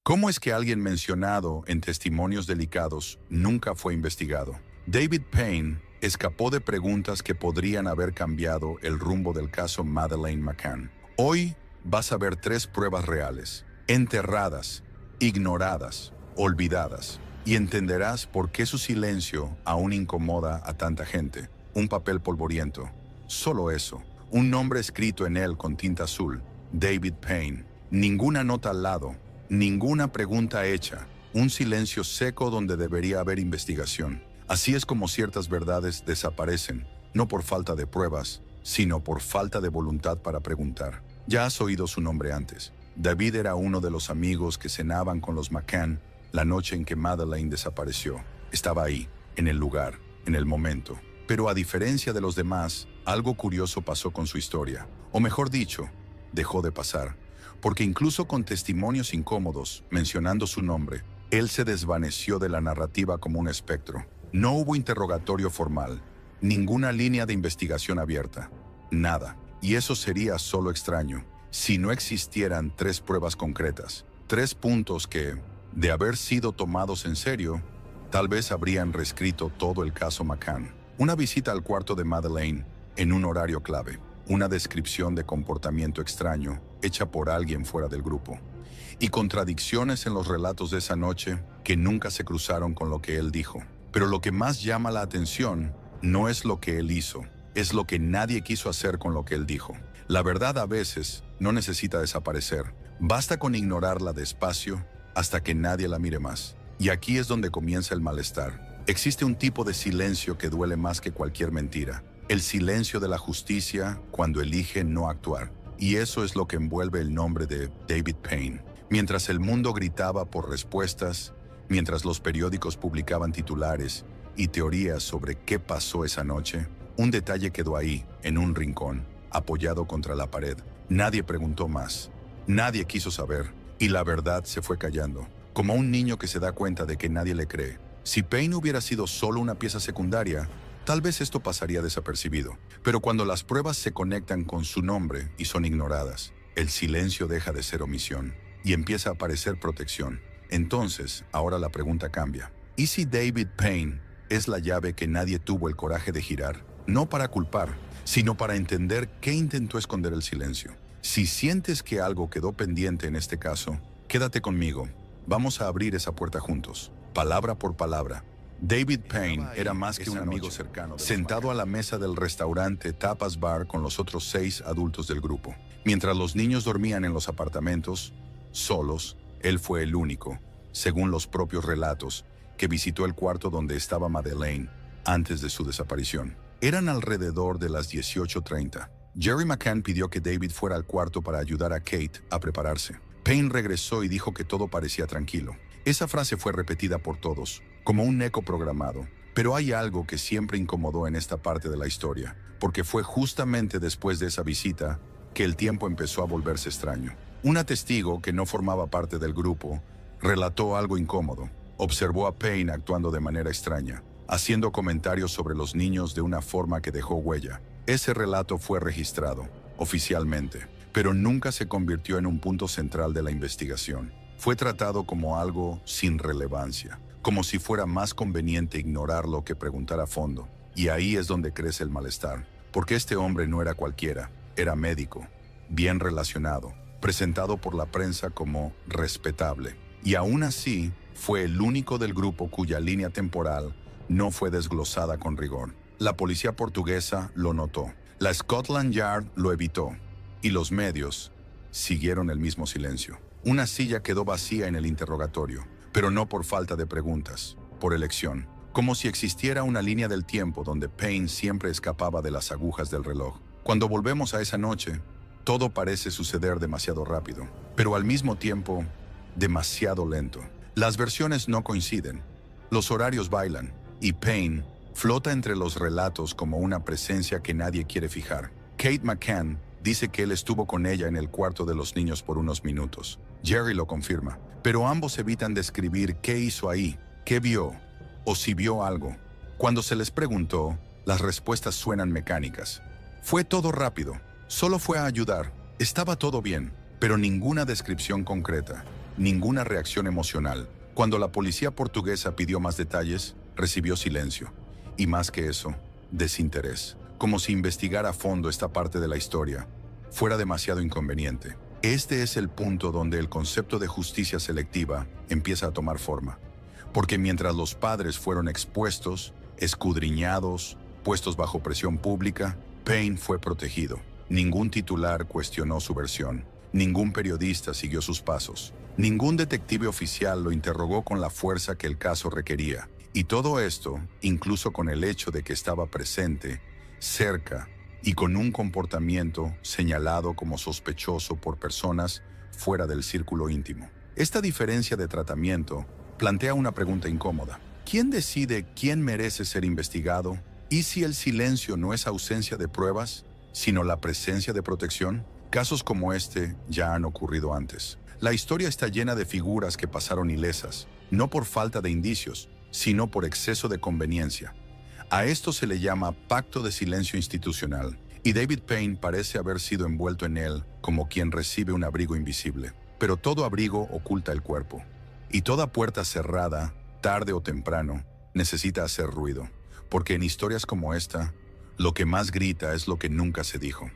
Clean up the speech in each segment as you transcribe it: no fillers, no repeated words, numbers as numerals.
¿Cómo es que alguien mencionado en testimonios delicados nunca fue investigado? David Payne escapó de preguntas que podrían haber cambiado el rumbo del caso Madeleine McCann. Hoy vas a ver 3 pruebas reales, enterradas, ignoradas, olvidadas, y entenderás por qué su silencio aún incomoda a tanta gente. Un papel polvoriento, solo eso, un nombre escrito en él con tinta azul, David Payne. Ninguna nota al lado, ninguna pregunta hecha, un silencio seco donde debería haber investigación. Así es como ciertas verdades desaparecen, no por falta de pruebas, sino por falta de voluntad para preguntar. Ya has oído su nombre antes. David era uno de los amigos que cenaban con los McCann la noche en que Madeleine desapareció. Estaba ahí, en el lugar, en el momento. Pero a diferencia de los demás, algo curioso pasó con su historia. O mejor dicho, dejó de pasar. Porque incluso con testimonios incómodos, mencionando su nombre, él se desvaneció de la narrativa como un espectro. No hubo interrogatorio formal, ninguna línea de investigación abierta, nada. Y eso sería solo extraño, si no existieran 3 pruebas concretas, 3 puntos que, de haber sido tomados en serio, tal vez habrían reescrito todo el caso McCann. Una visita al cuarto de Madeleine en un horario clave. Una descripción de comportamiento extraño hecha por alguien fuera del grupo. Y contradicciones en los relatos de esa noche que nunca se cruzaron con lo que él dijo. Pero lo que más llama la atención no es lo que él hizo, es lo que nadie quiso hacer con lo que él dijo. La verdad a veces no necesita desaparecer. Basta con ignorarla despacio hasta que nadie la mire más. Y aquí es donde comienza el malestar. Existe un tipo de silencio que duele más que cualquier mentira. El silencio de la justicia cuando elige no actuar. Y eso es lo que envuelve el nombre de David Payne. Mientras el mundo gritaba por respuestas, mientras los periódicos publicaban titulares y teorías sobre qué pasó esa noche, un detalle quedó ahí, en un rincón, apoyado contra la pared. Nadie preguntó más. Nadie quiso saber. Y la verdad se fue callando, como un niño que se da cuenta de que nadie le cree. Si Payne hubiera sido solo una pieza secundaria, tal vez esto pasaría desapercibido. Pero cuando las pruebas se conectan con su nombre y son ignoradas, el silencio deja de ser omisión y empieza a aparecer protección. Entonces, ahora la pregunta cambia. ¿Y si David Payne es la llave que nadie tuvo el coraje de girar? No para culpar, sino para entender qué intentó esconder el silencio. Si sientes que algo quedó pendiente en este caso, quédate conmigo. Vamos a abrir esa puerta juntos, palabra por palabra. David Payne era más que un amigo cercano, sentado a la mesa del restaurante Tapas Bar con los otros 6 adultos del grupo. Mientras los niños dormían en los apartamentos, solos, él fue el único, según los propios relatos, que visitó el cuarto donde estaba Madeleine antes de su desaparición. Eran alrededor de las 18:30. Jerry McCann pidió que David fuera al cuarto para ayudar a Kate a prepararse. Payne regresó y dijo que todo parecía tranquilo. Esa frase fue repetida por todos, como un eco programado. Pero hay algo que siempre incomodó en esta parte de la historia, porque fue justamente después de esa visita que el tiempo empezó a volverse extraño. Una testigo que no formaba parte del grupo relató algo incómodo. Observó a Payne actuando de manera extraña, haciendo comentarios sobre los niños de una forma que dejó huella. Ese relato fue registrado, oficialmente, pero nunca se convirtió en un punto central de la investigación. Fue tratado como algo sin relevancia, como si fuera más conveniente ignorarlo que preguntar a fondo. Y ahí es donde crece el malestar, porque este hombre no era cualquiera, era médico, bien relacionado, presentado por la prensa como respetable. Y aún así, fue el único del grupo cuya línea temporal no fue desglosada con rigor. La policía portuguesa lo notó, la Scotland Yard lo evitó, y los medios siguieron el mismo silencio. Una silla quedó vacía en el interrogatorio, pero no por falta de preguntas, por elección, como si existiera una línea del tiempo donde Payne siempre escapaba de las agujas del reloj. Cuando volvemos a esa noche, todo parece suceder demasiado rápido, pero al mismo tiempo, demasiado lento. Las versiones no coinciden, los horarios bailan, y Payne flota entre los relatos como una presencia que nadie quiere fijar. Kate McCann dice que él estuvo con ella en el cuarto de los niños por unos minutos. Jerry lo confirma, pero ambos evitan describir qué hizo ahí, qué vio, o si vio algo. Cuando se les preguntó, las respuestas suenan mecánicas. Fue todo rápido, solo fue a ayudar, estaba todo bien, pero ninguna descripción concreta, ninguna reacción emocional. Cuando la policía portuguesa pidió más detalles, recibió silencio. Y más que eso, desinterés. Como si investigar a fondo esta parte de la historia fuera demasiado inconveniente. Este es el punto donde el concepto de justicia selectiva empieza a tomar forma. Porque mientras los padres fueron expuestos, escudriñados, puestos bajo presión pública, Payne fue protegido. Ningún titular cuestionó su versión. Ningún periodista siguió sus pasos. Ningún detective oficial lo interrogó con la fuerza que el caso requería. Y todo esto, incluso con el hecho de que estaba presente, cerca, y con un comportamiento señalado como sospechoso por personas fuera del círculo íntimo. Esta diferencia de tratamiento plantea una pregunta incómoda. ¿Quién decide quién merece ser investigado? ¿Y si el silencio no es ausencia de pruebas, sino la presencia de protección? Casos como este ya han ocurrido antes. La historia está llena de figuras que pasaron ilesas, no por falta de indicios, sino por exceso de conveniencia. A esto se le llama pacto de silencio institucional, y David Payne parece haber sido envuelto en él como quien recibe un abrigo invisible. Pero todo abrigo oculta el cuerpo, y toda puerta cerrada, tarde o temprano, necesita hacer ruido, porque en historias como esta, lo que más grita es lo que nunca se dijo.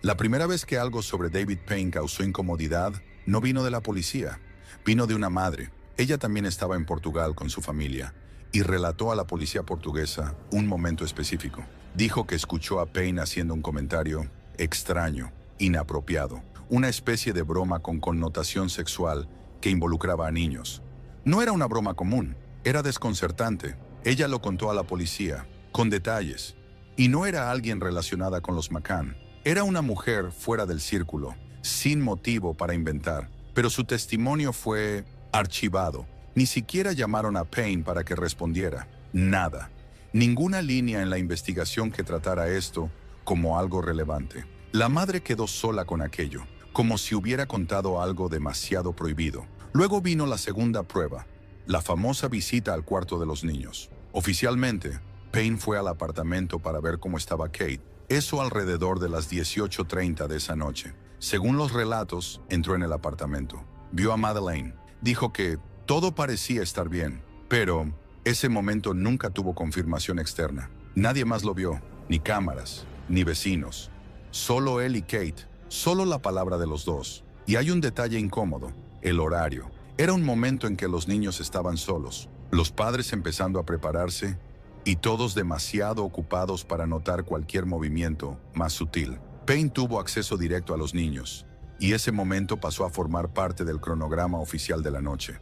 La primera vez que algo sobre David Payne causó incomodidad, no vino de la policía, vino de una madre. Ella también estaba en Portugal con su familia, y relató a la policía portuguesa un momento específico. Dijo que escuchó a Payne haciendo un comentario extraño, inapropiado, una especie de broma con connotación sexual que involucraba a niños. No era una broma común, era desconcertante. Ella lo contó a la policía, con detalles. Y no era alguien relacionada con los McCann. Era una mujer fuera del círculo, sin motivo para inventar. Pero su testimonio fue archivado. Ni siquiera llamaron a Payne para que respondiera. Nada. Ninguna línea en la investigación que tratara esto como algo relevante. La madre quedó sola con aquello, como si hubiera contado algo demasiado prohibido. Luego vino la segunda prueba, la famosa visita al cuarto de los niños. Oficialmente, Payne fue al apartamento para ver cómo estaba Kate. Eso alrededor de las 18:30 de esa noche. Según los relatos, entró en el apartamento. Vio a Madeleine. Dijo que todo parecía estar bien, pero ese momento nunca tuvo confirmación externa. Nadie más lo vio, ni cámaras, ni vecinos. Solo él y Kate, solo la palabra de los dos. Y hay un detalle incómodo, el horario. Era un momento en que los niños estaban solos, los padres empezando a prepararse y todos demasiado ocupados para notar cualquier movimiento más sutil. Payne tuvo acceso directo a los niños, y ese momento pasó a formar parte del cronograma oficial de la noche.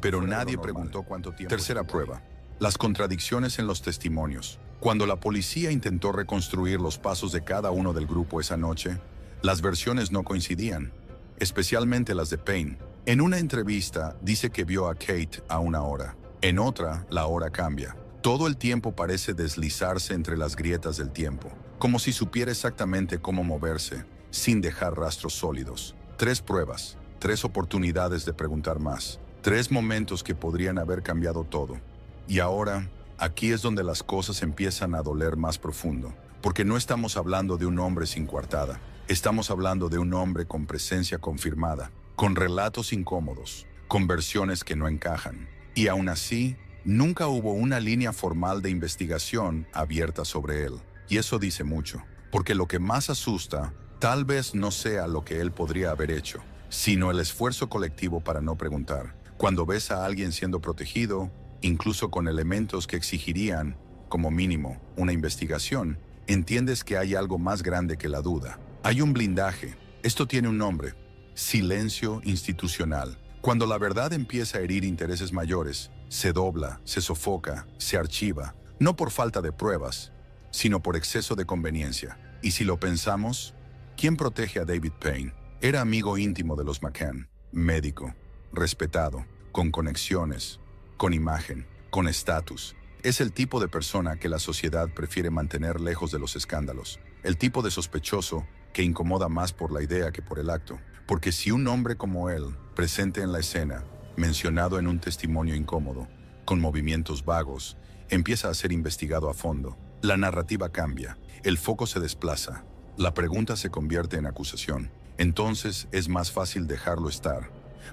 Pero nadie preguntó cuánto tiempo. Tercera prueba, las contradicciones en los testimonios. Cuando la policía intentó reconstruir los pasos de cada uno del grupo esa noche, las versiones no coincidían, especialmente las de Payne. En una entrevista dice que vio a Kate a una hora. En otra, la hora cambia. Todo el tiempo parece deslizarse entre las grietas del tiempo, como si supiera exactamente cómo moverse, sin dejar rastros sólidos. 3 pruebas, 3 oportunidades de preguntar más, 3 momentos que podrían haber cambiado todo. Y ahora, aquí es donde las cosas empiezan a doler más profundo, porque no estamos hablando de un hombre sin coartada, estamos hablando de un hombre con presencia confirmada, con relatos incómodos, con versiones que no encajan. Y aún así, nunca hubo una línea formal de investigación abierta sobre él. Y eso dice mucho, porque lo que más asusta tal vez no sea lo que él podría haber hecho, sino el esfuerzo colectivo para no preguntar. Cuando ves a alguien siendo protegido, incluso con elementos que exigirían, como mínimo, una investigación, entiendes que hay algo más grande que la duda. Hay un blindaje. Esto tiene un nombre: silencio institucional. Cuando la verdad empieza a herir intereses mayores, se dobla, se sofoca, se archiva, no por falta de pruebas, sino por exceso de conveniencia. Y si lo pensamos, ¿quién protege a David Payne? Era amigo íntimo de los McCann, médico, respetado, con conexiones, con imagen, con estatus. Es el tipo de persona que la sociedad prefiere mantener lejos de los escándalos. El tipo de sospechoso que incomoda más por la idea que por el acto. Porque si un hombre como él, presente en la escena, mencionado en un testimonio incómodo, con movimientos vagos, empieza a ser investigado a fondo, la narrativa cambia, el foco se desplaza, la pregunta se convierte en acusación. Entonces es más fácil dejarlo estar,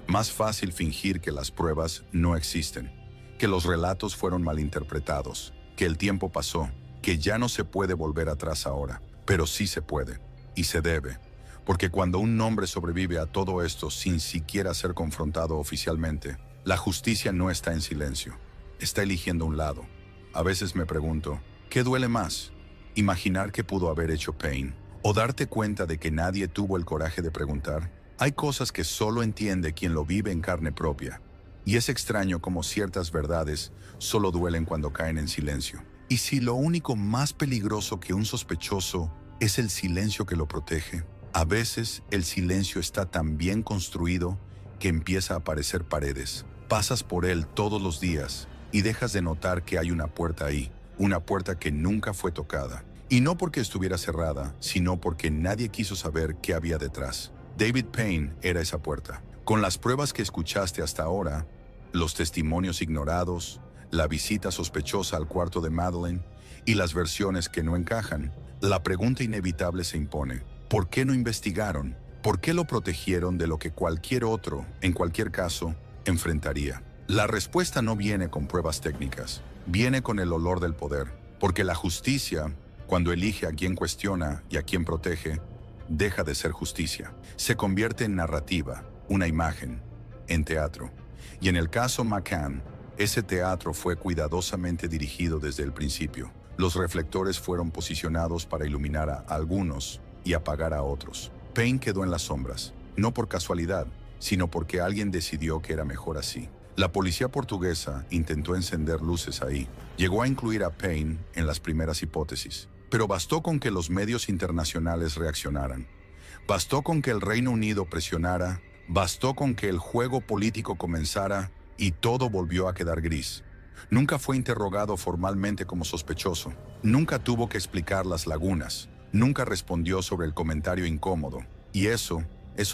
Más fácil fingir que las pruebas no existen, que los relatos fueron malinterpretados, que el tiempo pasó, que ya no se puede volver atrás ahora. Pero sí se puede, y se debe, porque cuando un hombre sobrevive a todo esto sin siquiera ser confrontado oficialmente, la justicia no está en silencio, está eligiendo un lado. A veces me pregunto, ¿qué duele más? ¿Imaginar qué pudo haber hecho Payne? ¿O darte cuenta de que nadie tuvo el coraje de preguntar? Hay cosas que solo entiende quien lo vive en carne propia. Y es extraño cómo ciertas verdades solo duelen cuando caen en silencio. ¿Y si lo único más peligroso que un sospechoso es el silencio que lo protege? A veces el silencio está tan bien construido que empieza a aparecer paredes. Pasas por él todos los días y dejas de notar que hay una puerta ahí, una puerta que nunca fue tocada. Y no porque estuviera cerrada, sino porque nadie quiso saber qué había detrás. David Payne era esa puerta. Con las pruebas que escuchaste hasta ahora, los testimonios ignorados, la visita sospechosa al cuarto de Madeleine y las versiones que no encajan, la pregunta inevitable se impone. ¿Por qué no investigaron? ¿Por qué lo protegieron de lo que cualquier otro, en cualquier caso, enfrentaría? La respuesta no viene con pruebas técnicas, viene con el olor del poder, porque la justicia, cuando elige a quien cuestiona y a quien protege, deja de ser justicia. Se convierte en narrativa, una imagen, en teatro. Y en el caso McCann, ese teatro fue cuidadosamente dirigido desde el principio. Los reflectores fueron posicionados para iluminar a algunos y apagar a otros. Payne quedó en las sombras, no por casualidad, sino porque alguien decidió que era mejor así. La policía portuguesa intentó encender luces ahí. Llegó a incluir a Payne en las primeras hipótesis. Pero bastó con que los medios internacionales reaccionaran. Bastó con que el Reino Unido presionara. Bastó con que el juego político comenzara y todo volvió a quedar gris. Nunca fue interrogado formalmente como sospechoso. Nunca tuvo que explicar las lagunas. Nunca respondió sobre el comentario incómodo. Y eso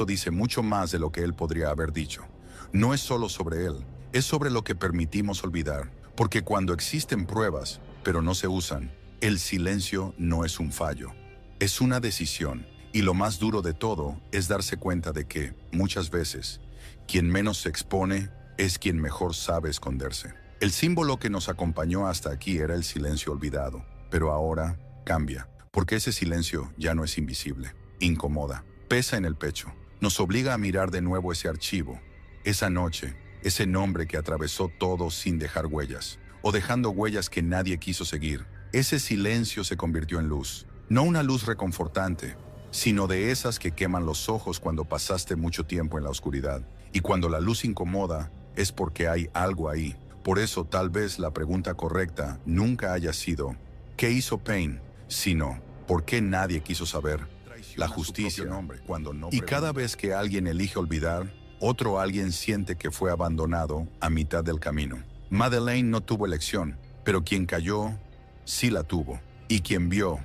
dice mucho más de lo que él podría haber dicho. No es solo sobre él, es sobre lo que permitimos olvidar. Porque cuando existen pruebas, pero no se usan, el silencio no es un fallo, es una decisión. Y lo más duro de todo es darse cuenta de que, muchas veces, quien menos se expone es quien mejor sabe esconderse. El símbolo que nos acompañó hasta aquí era el silencio olvidado, pero ahora cambia, porque ese silencio ya no es invisible, incomoda, pesa en el pecho, nos obliga a mirar de nuevo ese archivo, esa noche, ese nombre que atravesó todo sin dejar huellas, o dejando huellas que nadie quiso seguir. Ese silencio se convirtió en luz, no una luz reconfortante, sino de esas que queman los ojos cuando pasaste mucho tiempo en la oscuridad. Y cuando la luz incomoda, es porque hay algo ahí. Por eso tal vez la pregunta correcta nunca haya sido ¿qué hizo Payne? Sino ¿por qué nadie quiso saber? La justicia. Y cada vez que alguien elige olvidar, otro alguien siente que fue abandonado a mitad del camino. Madeleine no tuvo elección, pero quien cayó sí la tuvo. Y quien vio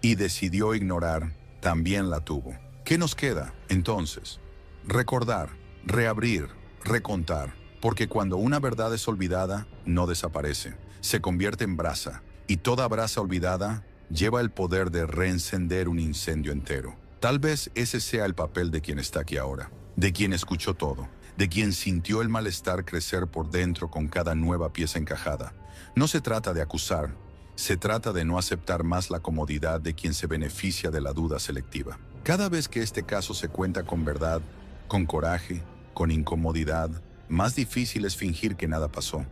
y decidió ignorar también la tuvo. ¿Qué nos queda, entonces? Recordar, reabrir, recontar. Porque cuando una verdad es olvidada, no desaparece. Se convierte en brasa. Y toda brasa olvidada lleva el poder de reencender un incendio entero. Tal vez ese sea el papel de quien está aquí ahora. De quien escuchó todo. De quien sintió el malestar crecer por dentro con cada nueva pieza encajada. No se trata de acusar. Se trata de no aceptar más la comodidad de quien se beneficia de la duda selectiva. Cada vez que este caso se cuenta con verdad, con coraje, con incomodidad, más difícil es fingir que nada pasó.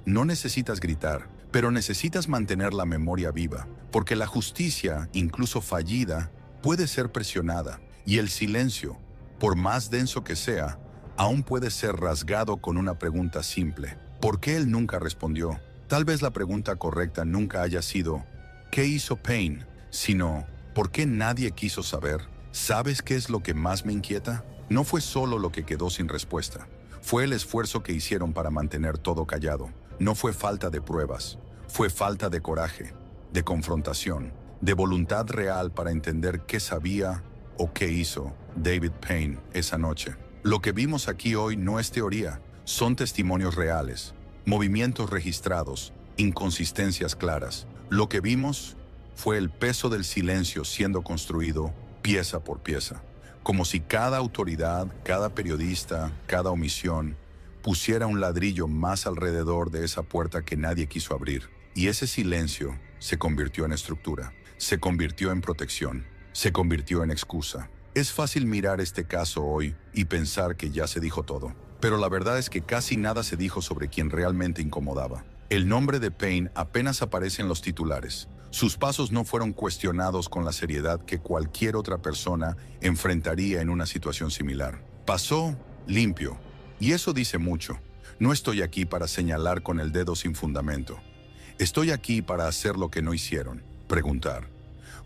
No necesitas gritar, pero necesitas mantener la memoria viva, porque la justicia, incluso fallida, puede ser presionada, y el silencio, por más denso que sea, aún puede ser rasgado con una pregunta simple. ¿Por qué él nunca respondió? Tal vez la pregunta correcta nunca haya sido ¿qué hizo Payne? Sino ¿por qué nadie quiso saber? ¿Sabes qué es lo que más me inquieta? No fue solo lo que quedó sin respuesta. Fue el esfuerzo que hicieron para mantener todo callado. No fue falta de pruebas. Fue falta de coraje, de confrontación, de voluntad real para entender qué sabía o qué hizo David Payne esa noche. Lo que vimos aquí hoy no es teoría. Son testimonios reales. Movimientos registrados, inconsistencias claras. Lo que vimos fue el peso del silencio siendo construido pieza por pieza. como si cada autoridad, cada periodista, cada omisión pusiera un ladrillo más alrededor de esa puerta que nadie quiso abrir. Y ese silencio se convirtió en estructura, se convirtió en protección, se convirtió en excusa. Es fácil mirar este caso hoy y pensar que ya se dijo todo, pero la verdad es que casi nada se dijo sobre quien realmente incomodaba. El nombre de Payne apenas aparece en los titulares. Sus pasos no fueron cuestionados con la seriedad que cualquier otra persona enfrentaría en una situación similar. Pasó limpio, y eso dice mucho. No estoy aquí para señalar con el dedo sin fundamento. Estoy aquí para hacer lo que no hicieron, preguntar.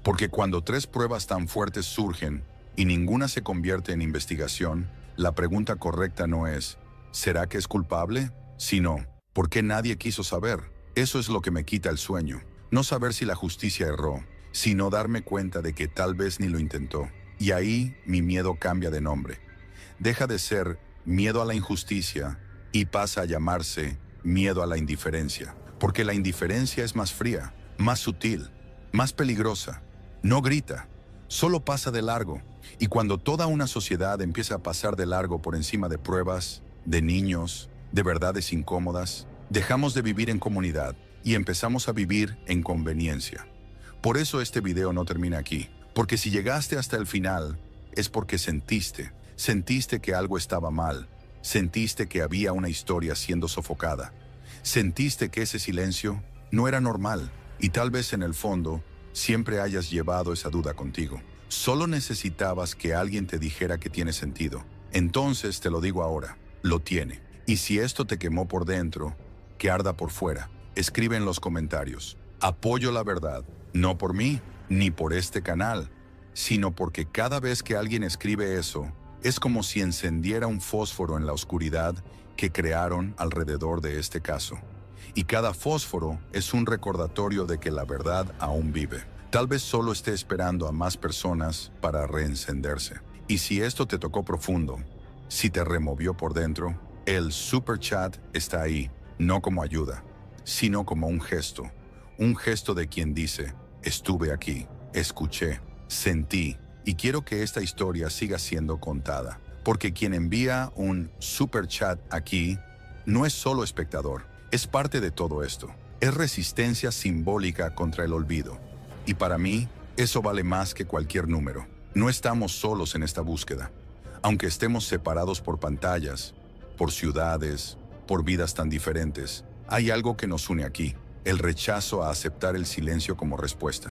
Porque cuando tres pruebas tan fuertes surgen y ninguna se convierte en investigación, la pregunta correcta no es ¿será que es culpable? Sino ¿por qué nadie quiso saber? Eso es lo que me quita el sueño. No saber si la justicia erró, sino darme cuenta de que tal vez ni lo intentó. Y ahí mi miedo cambia de nombre. Deja de ser miedo a la injusticia y pasa a llamarse miedo a la indiferencia. Porque la indiferencia es más fría, más sutil, más peligrosa. No grita, solo pasa de largo. Y cuando toda una sociedad empieza a pasar de largo por encima de pruebas, de niños, de verdades incómodas, dejamos de vivir en comunidad y empezamos a vivir en conveniencia. Por eso este video no termina aquí, porque si llegaste hasta el final es porque sentiste que algo estaba mal, sentiste que había una historia siendo sofocada, sentiste que ese silencio no era normal y tal vez en el fondo siempre hayas llevado esa duda contigo. Solo necesitabas que alguien te dijera que tiene sentido. Entonces te lo digo ahora, lo tiene. Y si esto te quemó por dentro, que arda por fuera. Escribe en los comentarios. Apoyo la verdad, no por mí, ni por este canal, sino porque cada vez que alguien escribe eso, es como si encendiera un fósforo en la oscuridad que crearon alrededor de este caso. Y cada fósforo es un recordatorio de que la verdad aún vive. Tal vez solo esté esperando a más personas para reencenderse. Y si esto te tocó profundo, si te removió por dentro, el super chat está ahí, no como ayuda, sino como un gesto de quien dice, estuve aquí, escuché, sentí, y quiero que esta historia siga siendo contada, porque quien envía un super chat aquí no es solo espectador, es parte de todo esto, es resistencia simbólica contra el olvido, y para mí eso vale más que cualquier número. No estamos solos en esta búsqueda, aunque estemos separados por pantallas, por ciudades, por vidas tan diferentes. Hay algo que nos une aquí, el rechazo a aceptar el silencio como respuesta.